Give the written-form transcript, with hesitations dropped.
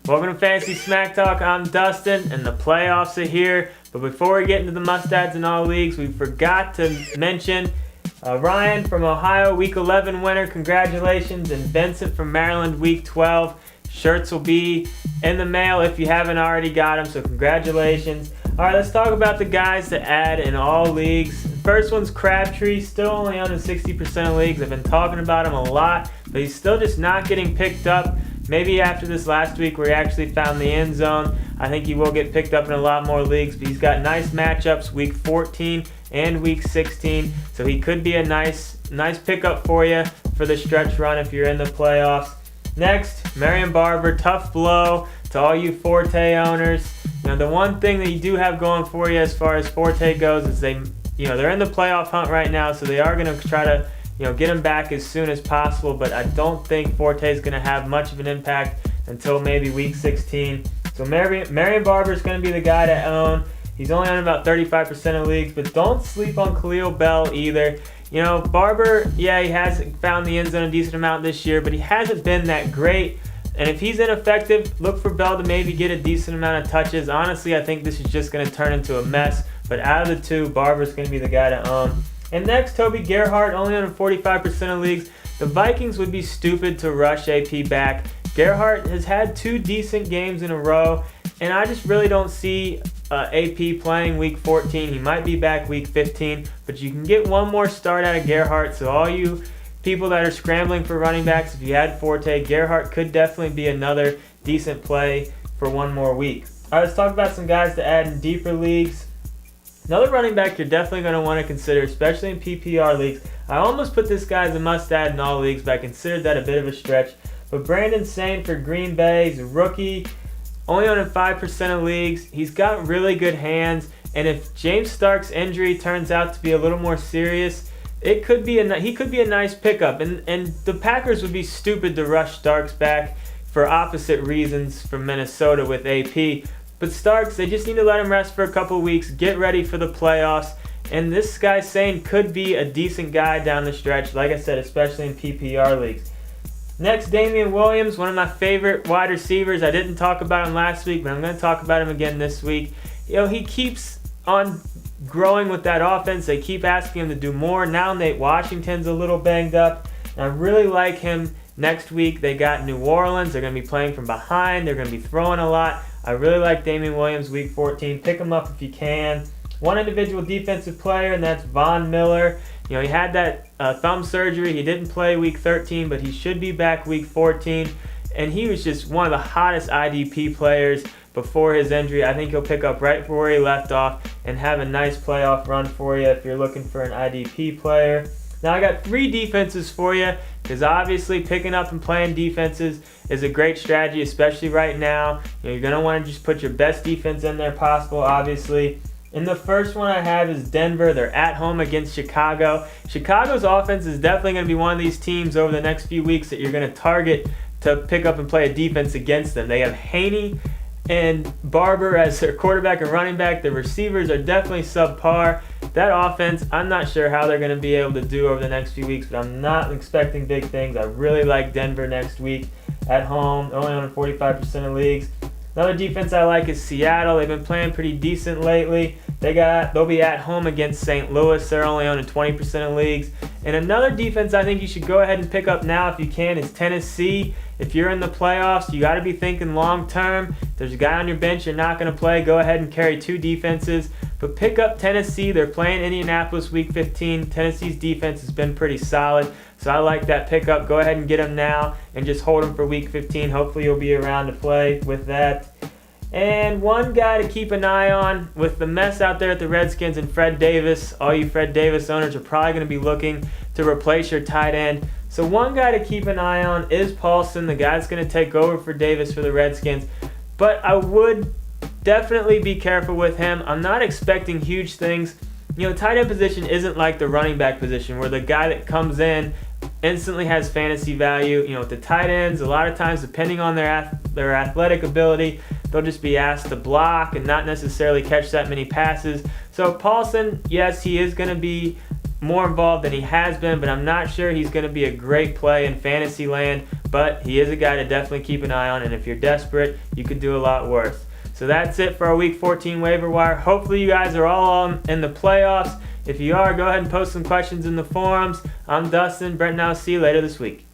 Welcome to Fantasy Smack Talk. I'm Dustin, and the playoffs are here. But before we get into the must-adds in all leagues, we forgot to mention Ryan from Ohio, Week 11 winner. Congratulations. And Vincent from Maryland, Week 12. Shirts will be in the mail if you haven't already got them, so congratulations. All right, let's talk about the guys to add in all leagues. First one's Crabtree, still only on in 60% of leagues. I've been talking about him a lot, but he's still just not getting picked up. Maybe after this last week where he actually found the end zone, I think he will get picked up in a lot more leagues, but he's got nice matchups Week 14 and Week 16, so he could be a nice pickup for you for the stretch run if you're in the playoffs. Next, Marion Barber, tough blow to all you Forte owners. Now, the one thing that you do have going for you as far as Forte goes is they're in the playoff hunt right now, so they are going to try to get him back as soon as possible, but I don't think Forte is going to have much of an impact until maybe Week 16. So Marion Barber is going to be the guy to own. He's only on about 35% of leagues, but don't sleep on Khalil Bell either. Barber, yeah, he has found the end zone a decent amount this year, but he hasn't been that great. And if he's ineffective, look for Bell to maybe get a decent amount of touches. Honestly, I think this is just going to turn into a mess. But out of the two, Barber's going to be the guy to own. And next, Toby Gerhart, only on 45% of leagues. The Vikings would be stupid to rush AP back. Gerhart has had 2 decent games in a row, and I just really don't see AP playing Week 14. He might be back Week 15, but you can get one more start out of Gerhart. So all you people that are scrambling for running backs, if you had Forte, Gerhart could definitely be another decent play for one more week. All right, let's talk about some guys to add in deeper leagues. Another running back you're definitely going to want to consider, especially in PPR leagues. I almost put this guy as a must-add in all leagues, but I considered that a bit of a stretch. But Brandon Sain for Green Bay, he's a rookie, only on in 5% of leagues. He's got really good hands, and if James Stark's injury turns out to be a little more serious, he could be a nice pickup. And the Packers would be stupid to rush Starks back for opposite reasons from Minnesota with AP. But Starks, they just need to let him rest for a couple weeks, get ready for the playoffs, and this guy Sain could be a decent guy down the stretch, like I said, especially in PPR leagues. Next, Damian Williams, one of my favorite wide receivers. I didn't talk about him last week, but I'm going to talk about him again this week. He keeps on growing with that offense. They keep asking him to do more. Now Nate Washington's a little banged up, and I really like him. Next week, they got New Orleans. They're going to be playing from behind. They're going to be throwing a lot. I really like Damian Williams Week 14. Pick him up if you can. One individual defensive player, and that's Von Miller. He had that thumb surgery. He didn't play Week 13, but he should be back Week 14. And he was just one of the hottest IDP players before his injury. I think he'll pick up right where he left off and have a nice playoff run for you if you're looking for an IDP player. Now I got 3 defenses for you, because obviously picking up and playing defenses is a great strategy, especially right now. You're going to want to just put your best defense in there possible, obviously. And the first one I have is Denver. They're at home against Chicago. Chicago's offense is definitely going to be one of these teams over the next few weeks that you're going to target to pick up and play a defense against them. They have Haney and Barber as their quarterback and running back. The receivers are definitely subpar. That offense, I'm not sure how they're going to be able to do over the next few weeks, but I'm not expecting big things. I really like Denver next week at home, only on 45% of leagues. Another defense I like is Seattle. They've been playing pretty decent lately. They'll be at home against St. Louis. They're only on 20% of leagues. And another defense I think you should go ahead and pick up now if you can is Tennessee. If you're in the playoffs, you got to be thinking long term. If there's a guy on your bench you're not going to play, go ahead and carry 2 defenses. But pick up Tennessee. They're playing Indianapolis Week 15. Tennessee's defense has been pretty solid, so I like that pickup. Go ahead and get them now and just hold them for Week 15. Hopefully you'll be around to play with that. And one guy to keep an eye on with the mess out there at the Redskins and Fred Davis. All you Fred Davis owners are probably going to be looking to replace your tight end. So one guy to keep an eye on is Paulson. The guy's going to take over for Davis for the Redskins. But I would definitely be careful with him. I'm not expecting huge things. Tight end position isn't like the running back position where the guy that comes in instantly has fantasy value. With the tight ends, a lot of times, depending on their athletic ability, they'll just be asked to block and not necessarily catch that many passes. So Paulson, yes, he is going to be more involved than he has been, but I'm not sure he's going to be a great play in fantasy land, but he is a guy to definitely keep an eye on, and if you're desperate, you could do a lot worse. So that's it for our Week 14 waiver wire. Hopefully you guys are all in the playoffs. If you are, go ahead and post some questions in the forums. I'm Dustin. Brent and I'll see you later this week.